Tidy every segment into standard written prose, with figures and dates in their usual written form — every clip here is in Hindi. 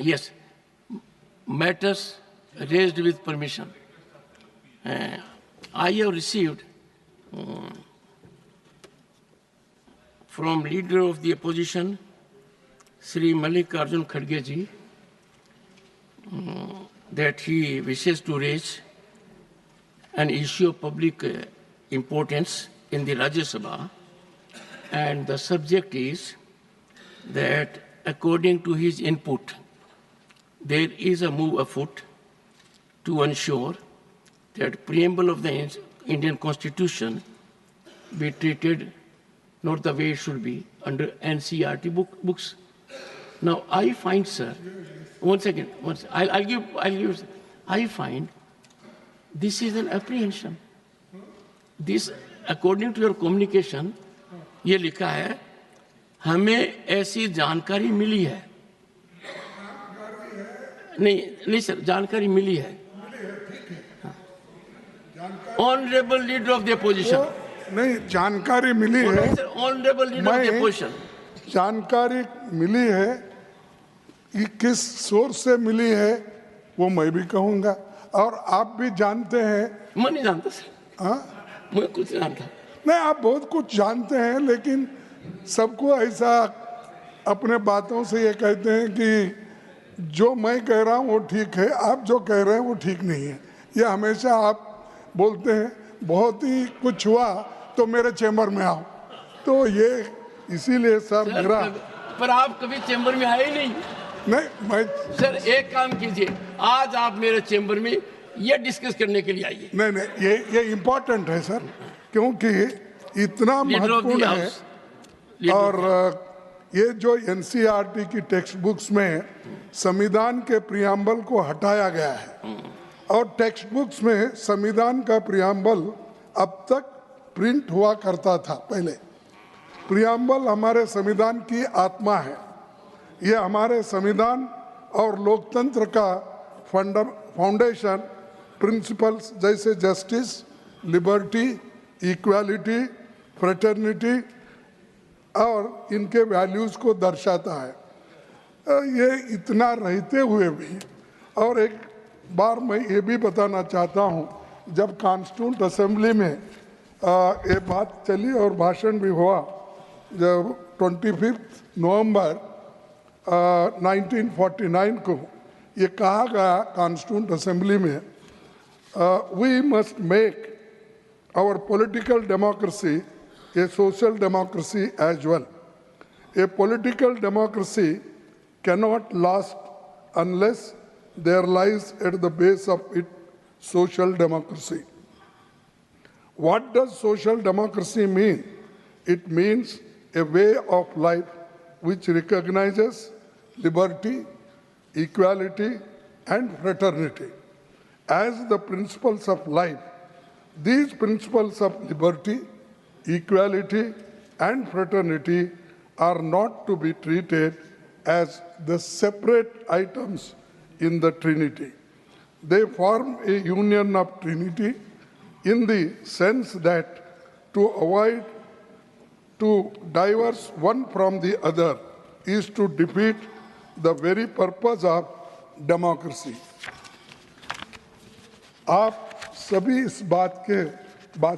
Yes, matters raised with permission. I have received from leader of the opposition, Sri Mallikarjun Kharge ji, that he wishes to raise an issue of public importance in the Rajya Sabha, and the subject is that according to his input, there is a move afoot to ensure that preamble of the Indian Constitution be treated not the way it should be under NCERT books. Now, I find, sir, I'll give, I find this is an apprehension. This, according to your communication, ये लिखा है, हमें ऐसी जानकारी मिली है. नहीं सर, जानकारी मिली है. Honorable leader of the opposition. नहीं, जानकारी मिली है. Honorable leader of the opposition. जानकारी मिली है कि किस सोर्स से मिली है वो मैं भी कहूँगा, और आप भी जानते हैं. मैं नहीं जानता सर. हाँ, मैं कुछ नहीं जानता. नहीं, आप बहुत कुछ जानते हैं, लेकिन सबको ऐसा अपने बातों से ये कहते हैं कि जो मैं कह रहा हूँ वो ठीक है, आप जो कह रहे हैं वो ठीक नहीं है. ये हमेशा आप बोलते हैं. बहुत ही कुछ हुआ तो मेरे चैम्बर में आओ, तो ये इसीलिए सर मेरा. पर आप कभी चैम्बर में आए नहीं. नहीं, मैं सर एक काम कीजिए, आज आप मेरे चैम्बर में ये डिस्कस करने के लिए आइए. नहीं, ये इम्पोर्टेंट है सर, क्योंकि इतना महत्वपूर्ण है. और ये जो एनसीईआरटी की टेक्स्ट बुक्स में संविधान के प्रियम्बल को हटाया गया है, और टेक्स्ट बुक्स में संविधान का प्रियम्बल अब तक प्रिंट हुआ करता था. पहले प्रियम्बल हमारे संविधान की आत्मा है. ये हमारे संविधान और लोकतंत्र का फाउंडेशन प्रिंसिपल्स जैसे जस्टिस, लिबर्टी, इक्वालिटी, फ्रेटर्निटी और इनके वैल्यूज़ को दर्शाता है. ये इतना रहते हुए भी, और एक बार मैं ये भी बताना चाहता हूँ, जब कॉन्स्टिट्यूंट असेंबली में ये बात चली और भाषण भी हुआ, जब 25 नवंबर 1949 को ये कहा गया कॉन्स्टिट्यूंट असेंबली में, we must make our political democracy a social democracy as well. A political democracy cannot last unless there lies at the base of it social democracy. What does social democracy mean? It means a way of life which recognizes liberty, equality, and fraternity as the principles of life. These principles of liberty, equality, and fraternity are not to be treated as the separate items in the Trinity. They form a union of Trinity in the sense that to avoid to diverse one from the other is to defeat the very purpose of democracy. आप सभी इस बात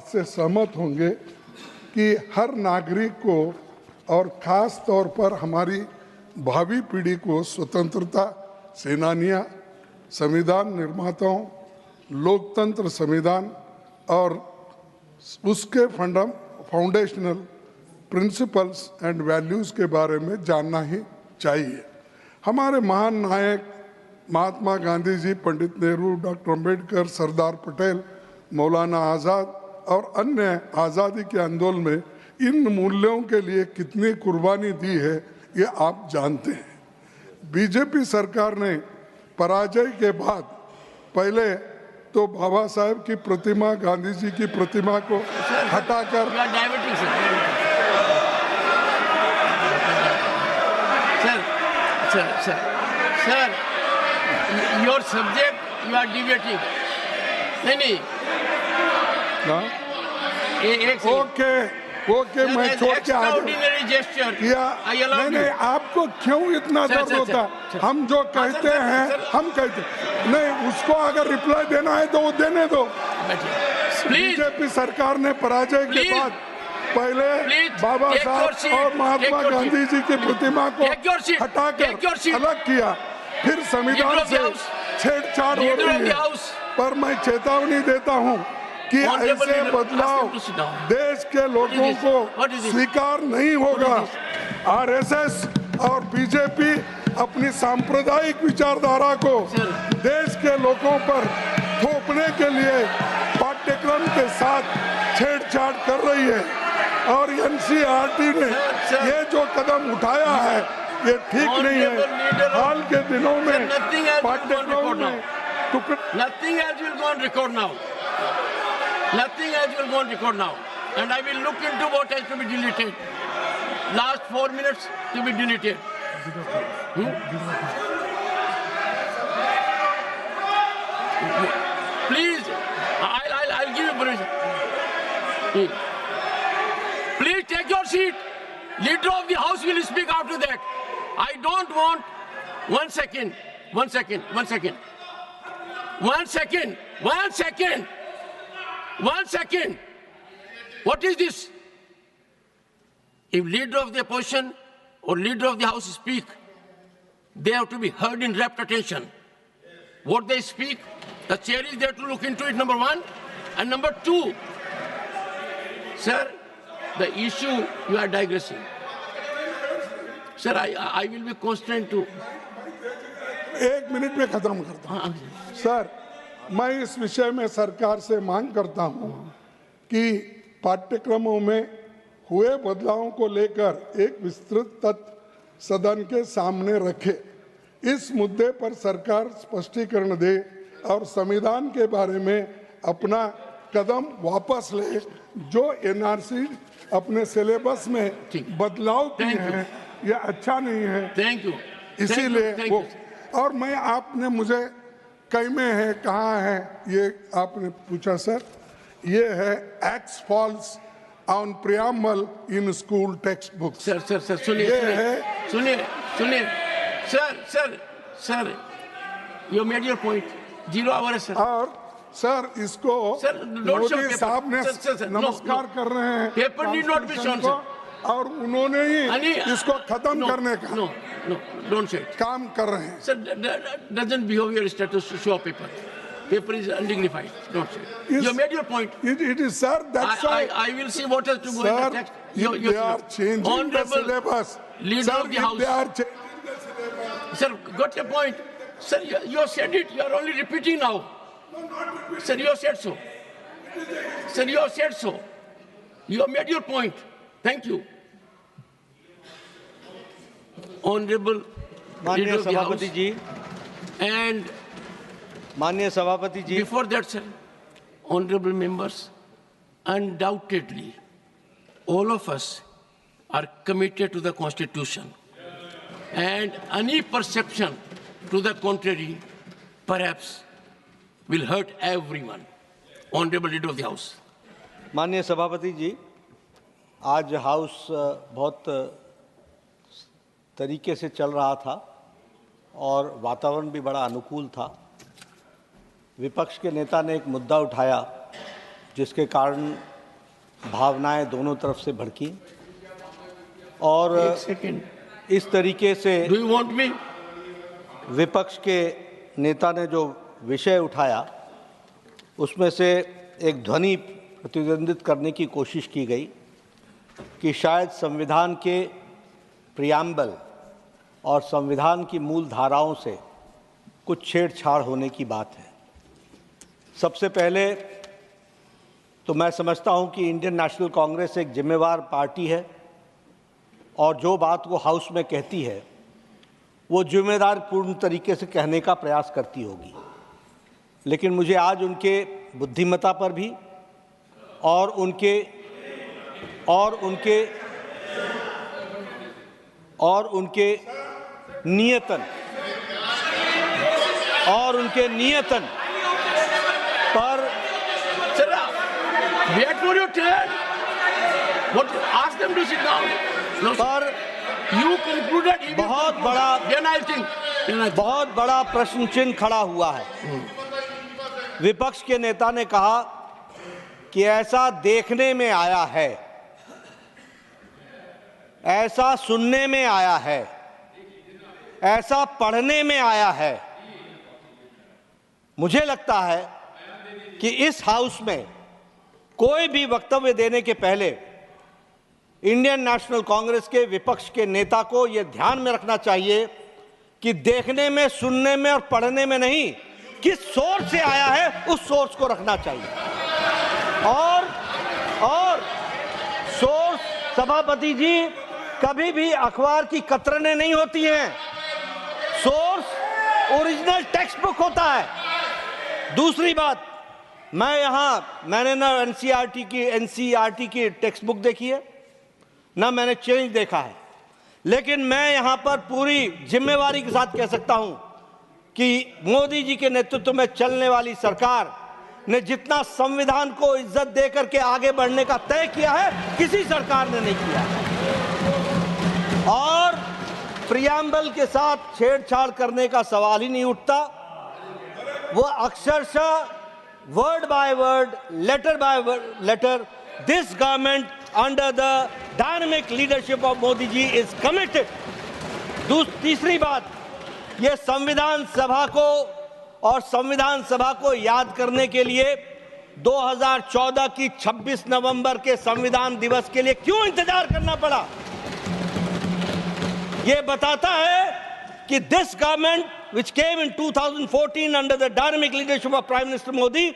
से सहमत होंगे कि हर नागरिक को और ख़ास तौर पर हमारी भावी पीढ़ी को स्वतंत्रता सेनानियां, संविधान निर्माताओं, लोकतंत्र संविधान और उसके फाउंडेशनल प्रिंसिपल्स एंड वैल्यूज़ के बारे में जानना ही चाहिए. हमारे महान नायक महात्मा गांधी जी, पंडित नेहरू, डॉक्टर अम्बेडकर, सरदार पटेल, मौलाना आज़ाद और अन्य आज़ादी के आंदोलन में इन मूल्यों के लिए कितनी कुर्बानी दी है ये आप जानते हैं. बीजेपी सरकार ने पराजय के बाद पहले तो बाबा साहेब की प्रतिमा, गांधी जी की प्रतिमा को हटाकर sir your subject you are debating. नहीं ओके ओके, मैं छोड़ के आ extraordinary gesture. किया। I allow नहीं you. नहीं, आपको क्यों इतना सर, दर्द सर, होता सर, है? हम जो कहते सर, हैं सर, हम कहते नहीं, उसको अगर रिप्लाई देना है तो वो देने दो। Please. बीजेपी सरकार ने पराजय के Please. बाद पहले Please, बाबा take your साहब seat, और महात्मा take your गांधी seat. जी की प्रतिमा को Take your seat, हटाकर take your seat. अलग किया, फिर संविधान Leader of the से House. छेड़छाड़ हो Leader रही of the है। House. पर मैं चेतावनी देता हूं कि Honorable ऐसे leader, बदलाव ask him to sit down. देश के लोगों this? को What is this? स्वीकार नहीं होगा। What आरएसएस और बीजेपी अपनी सांप्रदायिक विचारधारा को Sir. देश के लोगों पर थोपने के लिए पाठ्यक्रम के साथ छेड़छाड़ कर रही है और एनसीईआरटी ने Sir. ये जो कदम उठाया है ये ठीक नहीं Honorable है। leader of- हाल के दिनों में Sir, nothing else will go on पाठ्यक्रम record में now. टुकड़े Nothing else will go on record now. Nothing else will go on record now. And I will look into what has to be deleted. Last 4 minutes to be deleted. Please, I'll give you permission. Please take your seat. Leader of the House will speak after that. I don't want 1 second. 1 second. 1 second. 1 second. 1 second. 1 second. What is this? If leader of the opposition or leader of the House speak, they have to be heard in rapt attention. What they speak, the chair is there to look into it, number one. And number two, sir, the issue you are digressing. Sir, I will be constrained to. 1 minute में खत्म करता हूं। सर, मैं इस विषय में सरकार से मांग करता हूं कि पाठ्यक्रमों में हुए बदलावों को लेकर एक विस्तृत तथ्य सदन के सामने रखे। इस मुद्दे पर सरकार स्पष्टीकरण दे और संविधान के बारे में अपना कदम वापस ले। जो एनआरसी अपने सिलेबस में बदलाव किए हैं यह अच्छा नहीं है। Thank you. इसीलिए वो, और मैं, आपने मुझे कई में है कहाँ है ये आपने पूछा सर, ये है x falls on preamble in school text. Sir sir sir सुनिए सुनिए सुनिए sir you made your point. 0 hour sir. और सर इसको मोदी साहब ने नमस्कार कर रहे हैं, paper need not be shown sir, और उन्होंने ही इसको खत्म करने का डोंट से काम कर रहे हैं। Sir doesn't behave your status to show paper. Paper is undignified. Don't say. You made your point. It is, sir. That's why I will see what has to go in the text. They are changing the syllabus. Leader of the House. They are changing the syllabus. Sir, got your point. Sir, you said it. You are only repeating now. No, not repeating. Sir, you said so. Sir, you said so. You have made your point. Thank you. Honorable Leader of the House. And माननीय सभापति जी, before that, sir, honorable members, undoubtedly, all of us are committed to the Constitution, and any perception to the contrary, perhaps, will hurt everyone. Honorable Leader of the House. माननीय सभापति जी, आज हाउस बहुत तरीके से चल रहा था और वातावरण भी बड़ा अनुकूल था। विपक्ष के नेता ने एक मुद्दा उठाया जिसके कारण भावनाएं दोनों तरफ से भड़की और इस तरीके से Do you want me? विपक्ष के नेता ने जो विषय उठाया उसमें से एक ध्वनि प्रतिद्वंदित करने की कोशिश की गई कि शायद संविधान के प्रियम्बल और संविधान की मूल धाराओं से कुछ छेड़छाड़ होने की बात है। सबसे पहले तो मैं समझता हूं कि इंडियन नेशनल कांग्रेस एक जिम्मेवार पार्टी है और जो बात वो हाउस में कहती है वो जिम्मेदार पूर्ण तरीके से कहने का प्रयास करती होगी। लेकिन मुझे आज उनके बुद्धिमत्ता पर भी और उनके नियतन पर Sir, wait for your turn. What? Ask them to sit down. No, sir. पर You concluded. He will बहुत conclude. बड़ा- Then I think. बहुत बड़ा प्रश्न चिन्ह खड़ा हुआ है। विपक्ष के नेता ने कहा कि ऐसा देखने में आया है, ऐसा सुनने में आया है, ऐसा पढ़ने में आया है। मुझे लगता है कि इस हाउस में कोई भी वक्तव्य देने के पहले इंडियन नेशनल कांग्रेस के विपक्ष के नेता को यह ध्यान में रखना चाहिए कि देखने में, सुनने में और पढ़ने में नहीं, किस सोर्स से आया है उस सोर्स को रखना चाहिए। और सोर्स, सभापति जी, कभी भी अखबार की कतरनें नहीं होती हैं। सोर्स ओरिजिनल टेक्स्ट बुक होता है। दूसरी बात, मैंने ना एनसीईआरटी की टेक्स्ट बुक देखी है, ना मैंने चेंज देखा है, लेकिन मैं यहां पर पूरी जिम्मेवारी के साथ कह सकता हूं कि मोदी जी के नेतृत्व में चलने वाली सरकार ने जितना संविधान को इज्जत देकर के आगे बढ़ने का तय किया है, किसी सरकार ने नहीं किया। और प्रियम्बल के साथ छेड़छाड़ करने का सवाल ही नहीं उठता। वो अक्षरशः word by word, letter by letter, this government under the dynamic leadership of Modi ji is committed. तीसरी बात, ये संविधान सभा को याद करने के लिए 2014 की 26 नवंबर के संविधान दिवस के लिए क्यों इंतजार करना पड़ा? ये बताता है कि this government which came in 2014 under the dynamic leadership of Prime Minister Modi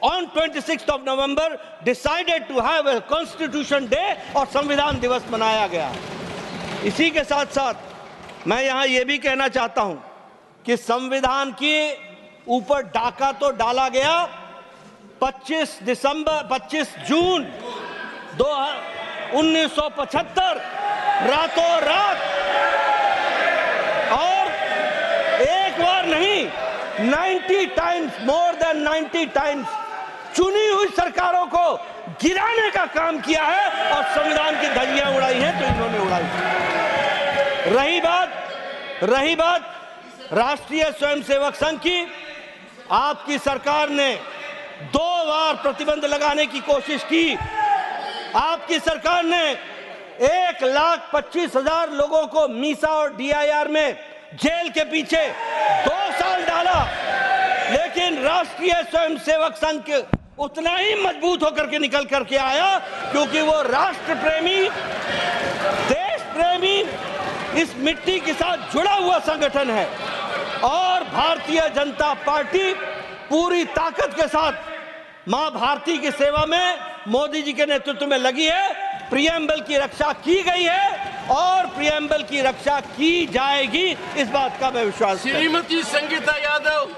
on 26th of November decided to have a Constitution Day और संविधान दिवस मनाया गया। इसी के साथ साथ मैं यहाँ ये भी कहना चाहता हूँ कि संविधान के ऊपर डाका तो डाला गया 25 जून 1975 रातों रात, और एक बार नहीं 90 टाइम्स, मोर देन 90 टाइम्स चुनी हुई सरकारों को गिराने का काम किया है और संविधान की धज्जियां उड़ाई हैं तो इन्होंने उड़ाई। रही बात राष्ट्रीय स्वयंसेवक संघ की, आपकी सरकार ने 2 बार प्रतिबंध लगाने की कोशिश की। आपकी सरकार ने 1,25,000 लोगों को मीसा और डीआईआर में जेल के पीछे 2 साल डाला, लेकिन राष्ट्रीय स्वयंसेवक संघ उतना ही मजबूत होकर के निकल करके आया, क्योंकि वो राष्ट्र प्रेमी, देश प्रेमी, इस मिट्टी के साथ जुड़ा हुआ संगठन है। और भारतीय जनता पार्टी पूरी ताकत के साथ मां भारती की सेवा में मोदी जी के नेतृत्व में लगी है। प्रियम्बल की रक्षा की गई है और प्रियम्बल की रक्षा की जाएगी, इस बात का मैं विश्वास करता हूं। श्रीमती संगीता यादव।